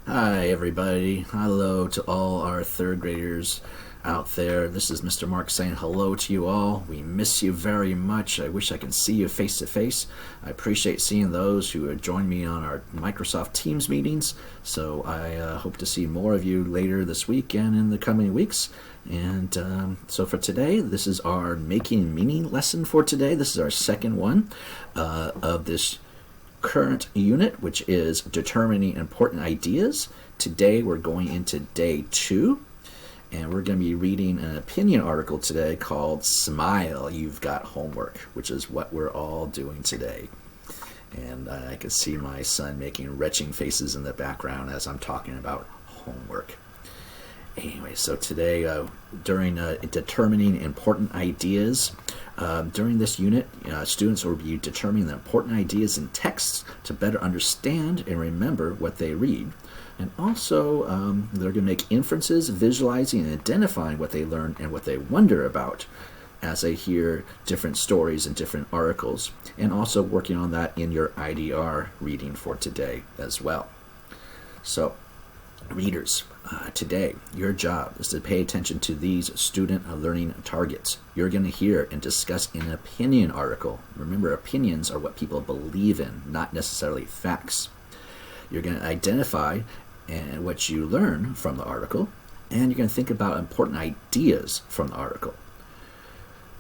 Hi, everybody. Hello to all our third graders out there. This is Mr. Mark saying hello to you all. We miss you very much. I wish I could see you face to face. I appreciate seeing those who have joined me on our Microsoft Teams meetings. So I hope to see more of you later this week and in the coming weeks. And so for today, this is our Making Meaning lesson for today. This is our second one of this current unit, which is determining important ideas. Today we're going into day 2, and we're going to be reading an opinion article today called Smile, You've Got Homework, which is what we're all doing today. And I can see my son making retching faces in the background as I'm talking about homework. Anyway, so today during determining important ideas, during this unit, students will be determining the important ideas in texts to better understand and remember what they read. And also, they're going to make inferences, visualizing and identifying what they learn and what they wonder about as they hear different stories and different articles. And also working on that in your IDR reading for today as well. So, readers, today your job is to pay attention to these student learning targets. You're going to hear and discuss an opinion article. Remember, opinions are what people believe in, not necessarily facts. You're going to identify and what you learn from the article, and you're going to think about important ideas from the article.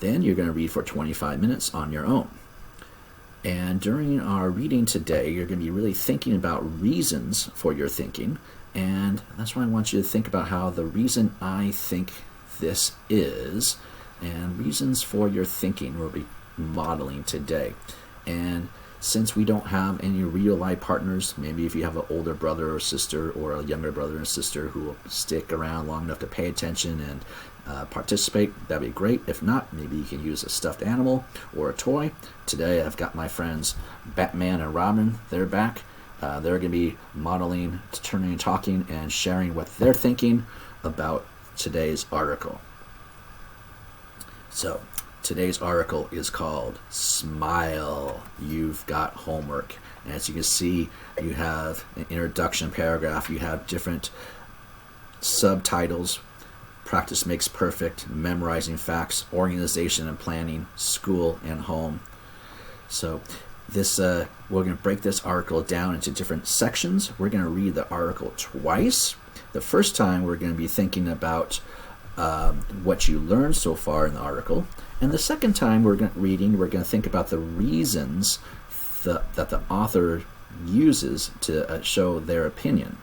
Then you're going to read for 25 minutes on your own. And during our reading today, you're going to be really thinking about reasons for your thinking. And that's why I want you to think about how the reason I think this is, and reasons for your thinking we'll be modeling today. And since we don't have any real life partners, maybe if you have an older brother or sister or a younger brother and sister who will stick around long enough to pay attention and participate, that'd be great. If not, maybe you can use a stuffed animal or a toy. Today I've got my friends Batman and Robin. They're back. They're going to be modeling, turning and talking, and sharing what they're thinking about today's article. So, today's article is called Smile, You've Got Homework. And as you can see, you have an introduction paragraph. You have different subtitles: practice makes perfect, memorizing facts, organization and planning, school and home. So, we're going to break this article down into different sections. We're going to read the article twice. The first time we're going to be thinking about what you learned so far in the article. And the second time we're going to think about the reasons that the author uses to show their opinion.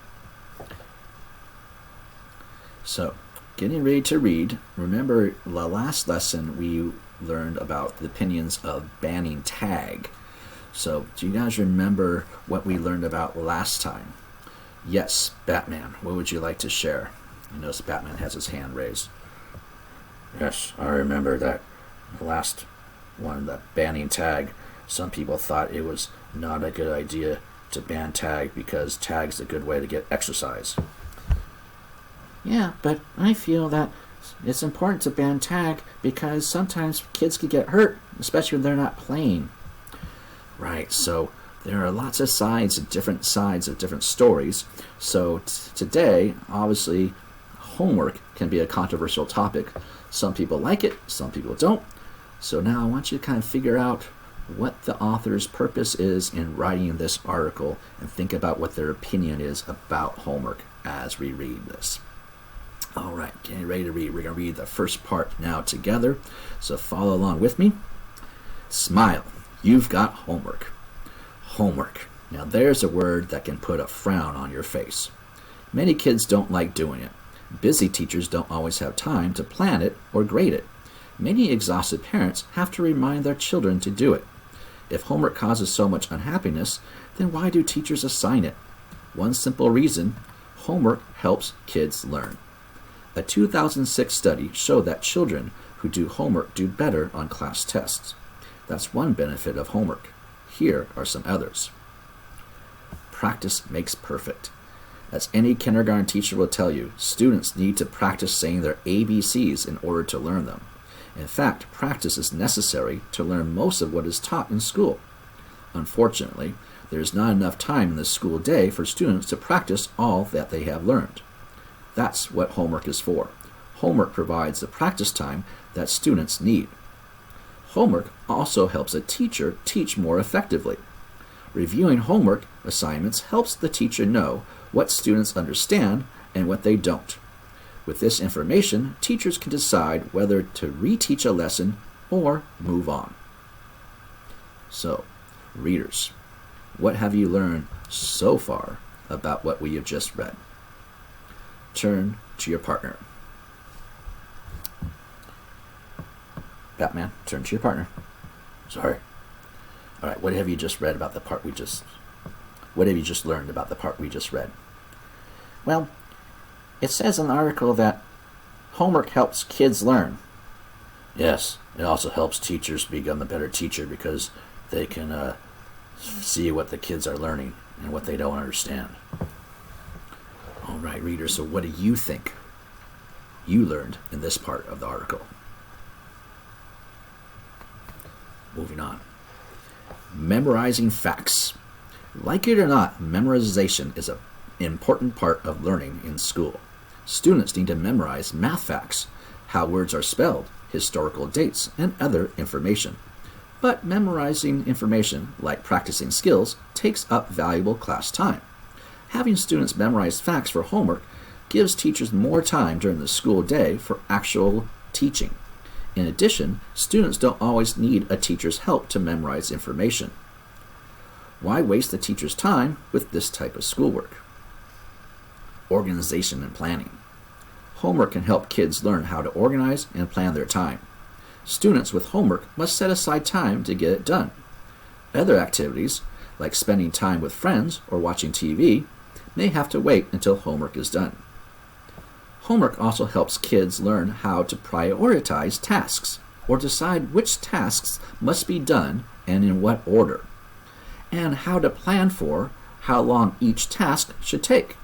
So, getting ready to read. Remember, the last lesson we learned about the opinions of banning tag. So, do you guys remember what we learned about last time? Yes, Batman, what would you like to share? I notice Batman has his hand raised. Yes, I remember that last one, the banning tag. Some people thought it was not a good idea to ban tag because tag's a good way to get exercise. Yeah, but I feel that it's important to ban tag because sometimes kids could get hurt, especially when they're not playing. Right, so there are lots of sides of different stories. So today, obviously, homework can be a controversial topic. Some people like it, some people don't. So now I want you to kind of figure out what the author's purpose is in writing this article and think about what their opinion is about homework as we read this. All right, getting ready to read. We're going to read the first part now together. So follow along with me. Smile. You've got homework. Homework. Now there's a word that can put a frown on your face. Many kids don't like doing it. Busy teachers don't always have time to plan it or grade it. Many exhausted parents have to remind their children to do it. If homework causes so much unhappiness, then why do teachers assign it? One simple reason: homework helps kids learn. A 2006 study showed that children who do homework do better on class tests. That's one benefit of homework. Here are some others. Practice makes perfect. As any kindergarten teacher will tell you, students need to practice saying their ABCs in order to learn them. In fact, practice is necessary to learn most of what is taught in school. Unfortunately, There's not enough time in the school day for students to practice all that they have learned. That's what homework is for. Homework provides the practice time that students need. Homework also helps a teacher teach more effectively. Reviewing homework assignments helps the teacher know what students understand and what they don't. With this information, teachers can decide whether to reteach a lesson or move on. So, readers, what have you learned so far about what we have just read? Turn to your partner. Batman, turn to your partner. Sorry. All right, what have you just read about the part we just... What have you just learned about the part we just read? Well, it says in the article that homework helps kids learn. Yes, it also helps teachers become a better teacher because they can see what the kids are learning and what they don't understand. All right, readers, so what do you think you learned in this part of the article? Moving on. Memorizing facts. Like it or not, memorization is an important part of learning in school. Students need to memorize math facts, how words are spelled, historical dates, and other information. But memorizing information, like practicing skills, takes up valuable class time. Having students memorize facts for homework gives teachers more time during the school day for actual teaching. In addition, students don't always need a teacher's help to memorize information. Why waste the teacher's time with this type of schoolwork? Organization and planning. Homework can help kids learn how to organize and plan their time. Students with homework must set aside time to get it done. Other activities, like spending time with friends or watching TV, may have to wait until homework is done. Homework also helps kids learn how to prioritize tasks or decide which tasks must be done and in what order, and how to plan for how long each task should take.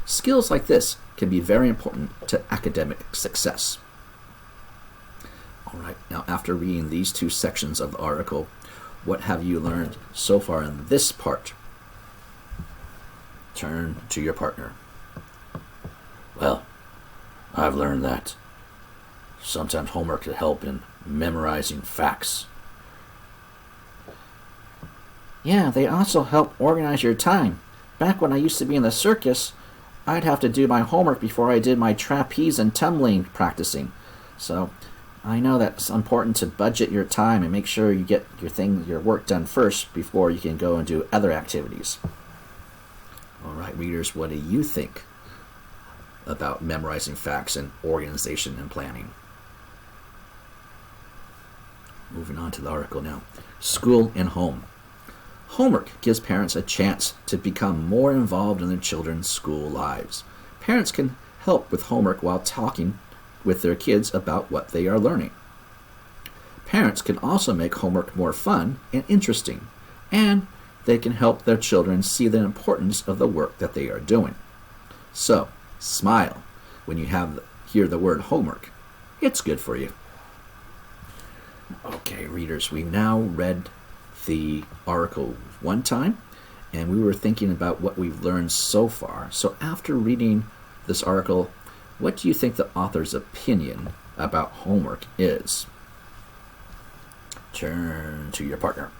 Skills like this can be very important to academic success. All right, now after reading these two sections of the article, what have you learned so far in this part? Turn to your partner. Well, I've learned that sometimes homework can help in memorizing facts. Yeah, they also help organize your time. Back when I used to be in the circus, I'd have to do my homework before I did my trapeze and tumbling practicing. So I know that it's important to budget your time and make sure you get your work done first before you can go and do other activities. All right, readers, what do you think about memorizing facts and organization and planning? Moving on to the article now. School and home. Homework gives parents a chance to become more involved in their children's school lives. Parents can help with homework while talking with their kids about what they are learning. Parents can also make homework more fun and interesting, and they can help their children see the importance of the work that they are doing. So, smile when you hear the word homework. It's good for you. Okay, readers, we've now read the article one time, and we were thinking about what we've learned so far. So after reading this article, what do you think the author's opinion about homework is? Turn to your partner.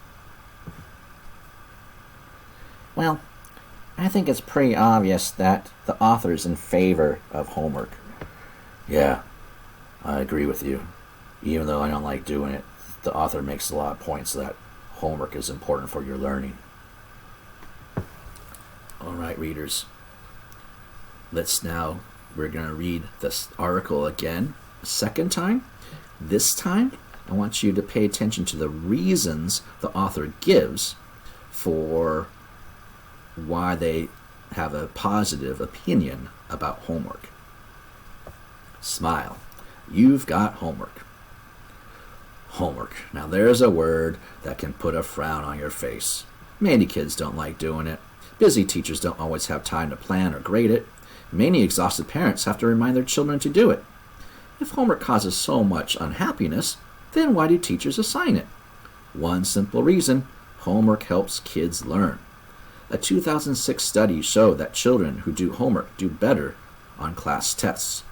Well, I think it's pretty obvious that the author's in favor of homework. Yeah, I agree with you. Even though I don't like doing it, the author makes a lot of points that homework is important for your learning. All right, readers. We're going to read this article again a second time. This time, I want you to pay attention to the reasons the author gives for why they have a positive opinion about homework. Smile. You've got homework. Homework. Now there's a word that can put a frown on your face. Many kids don't like doing it. Busy teachers don't always have time to plan or grade it. Many exhausted parents have to remind their children to do it. If homework causes so much unhappiness, then why do teachers assign it? One simple reason: Homework helps kids learn. A 2006 study showed that children who do homework do better on class tests.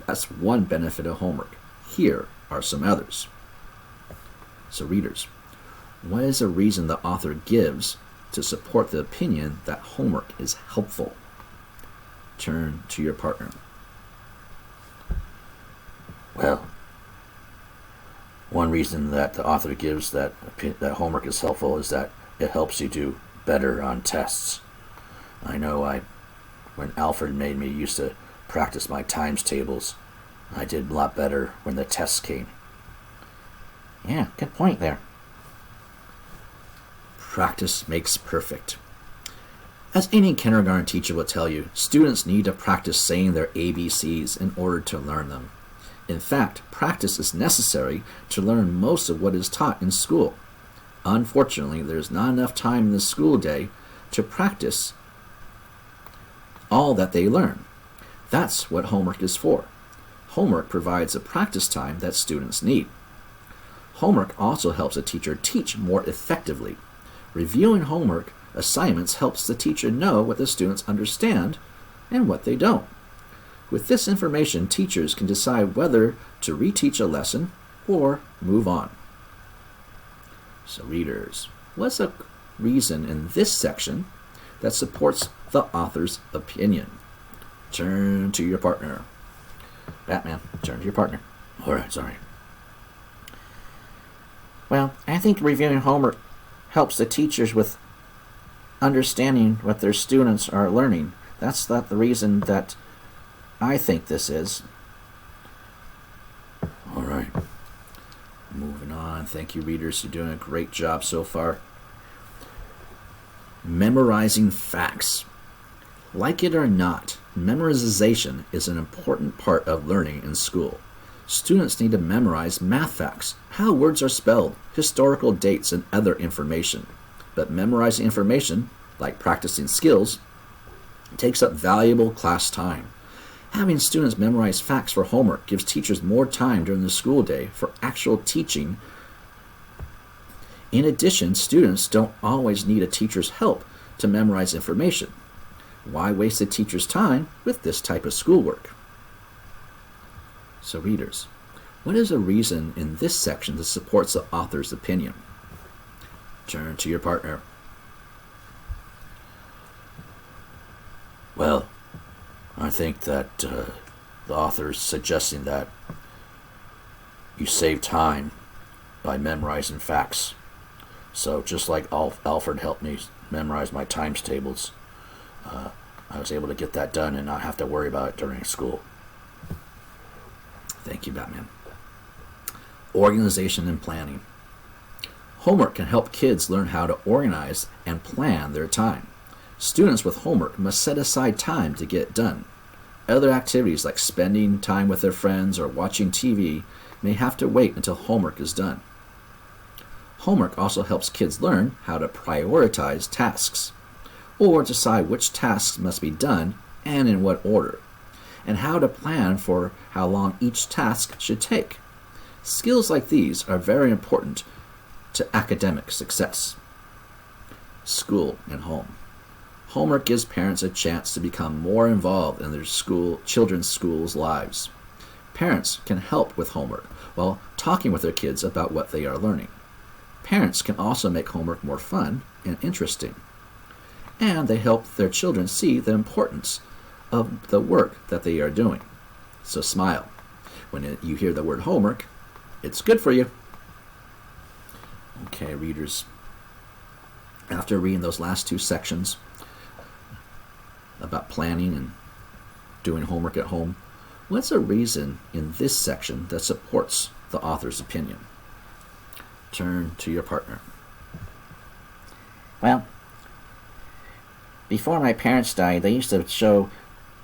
That's one benefit of homework. Here are some others. So readers, what is a reason the author gives to support the opinion that homework is helpful? Turn to your partner. Well, one reason that the author gives that homework is helpful is that it helps you do better on tests. I know when Alfred made me used to practice my times tables, I did a lot better when the tests came. Yeah, good point there. Practice makes perfect. As any kindergarten teacher will tell you, students need to practice saying their ABCs in order to learn them. In fact, practice is necessary to learn most of what is taught in school. Unfortunately, there's not enough time in the school day to practice all that they learn. That's what homework is for. Homework provides the practice time that students need. Homework also helps a teacher teach more effectively. Reviewing homework assignments helps the teacher know what the students understand and what they don't. With this information, teachers can decide whether to reteach a lesson or move on. So readers, what's a reason in this section that supports the author's opinion? Turn to your partner. Batman, turn to your partner. All right, sorry. Well, I think reviewing homework helps the teachers with understanding what their students are learning. That's not the reason that I think this is. All right. Moving on. Thank you, readers. You're doing a great job so far. Memorizing facts. Like it or not, memorization is an important part of learning in school. Students need to memorize math facts, how words are spelled, historical dates, and other information. But memorizing information, like practicing skills, takes up valuable class time. Having students memorize facts for homework gives teachers more time during the school day for actual teaching. In addition, students don't always need a teacher's help to memorize information. Why waste a teacher's time with this type of schoolwork? So readers, what is a reason in this section that supports the author's opinion? Turn to your partner. Well, I think that the author is suggesting that you save time by memorizing facts. So just like Alfred helped me memorize my times tables, I was able to get that done and not have to worry about it during school. Thank you, Batman. Organization and planning. Homework can help kids learn how to organize and plan their time. Students with homework must set aside time to get it done. Other activities like spending time with their friends or watching TV may have to wait until homework is done. Homework also helps kids learn how to prioritize tasks, or decide which tasks must be done and in what order, and how to plan for how long each task should take. Skills like these are very important to academic success. School and home. Homework gives parents a chance to become more involved in their children's school's lives. Parents can help with homework while talking with their kids about what they are learning. Parents can also make homework more fun and interesting. And they help their children see the importance of the work that they are doing. So smile. When you hear the word homework, it's good for you. Okay, readers. After reading those last two sections about planning and doing homework at home, what's a reason in this section that supports the author's opinion? Turn to your partner. Well, before my parents died, they used to show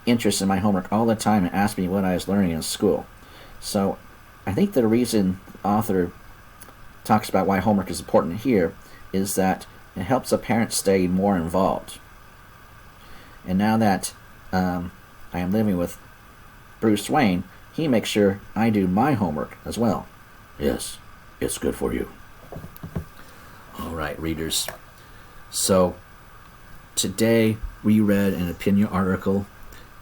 interest in my homework all the time and ask me what I was learning in school. So I think the reason the author talks about why homework is important here is that it helps a parent stay more involved. And now that I am living with Bruce Wayne, he makes sure I do my homework as well. Yes, it's good for you. All right, readers. So today we read an opinion article,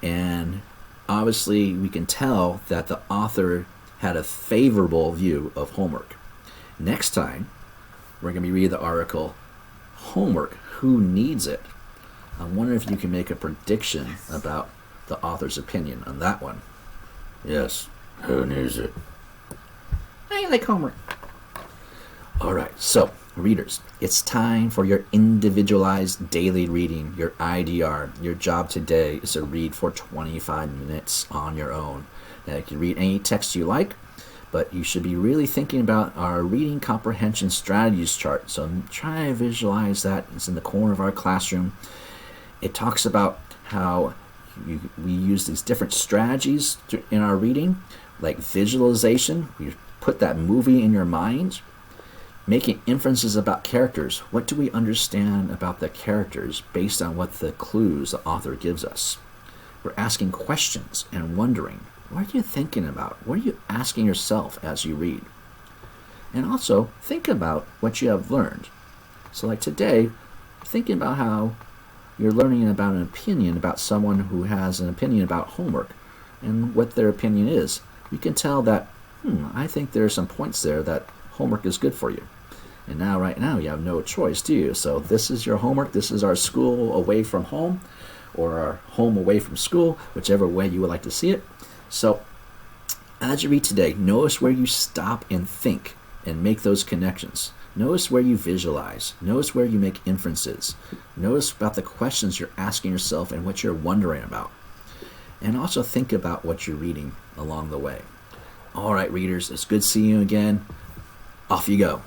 and obviously we can tell that the author had a favorable view of homework. Next time, we're going to be reading the article, Homework, Who Needs It? I wonder if you can make a prediction about the author's opinion on that one. Yes, who needs it? I like homework. All right, so readers, it's time for your individualized daily reading, your IDR. Your job today is to read for 25 minutes on your own. Now, you can read any text you like, but you should be really thinking about our reading comprehension strategies chart. So try to visualize that. It's in the corner of our classroom. It talks about how we use these different strategies in our reading, like visualization. We put that movie in your mind. Making inferences about characters. What do we understand about the characters based on what the clues the author gives us? We're asking questions and wondering, what are you thinking about? What are you asking yourself as you read? And also, think about what you have learned. So like today, thinking about how you're learning about an opinion about someone who has an opinion about homework and what their opinion is. You can tell that, I think there are some points there that homework is good for you. And now, right now, you have no choice, do you? So this is your homework. This is our school away from home, or our home away from school, whichever way you would like to see it. So as you read today, notice where you stop and think and make those connections. Notice where you visualize. Notice where you make inferences. Notice about the questions you're asking yourself and what you're wondering about. And also think about what you're reading along the way. All right, readers, it's good seeing you again. Off you go.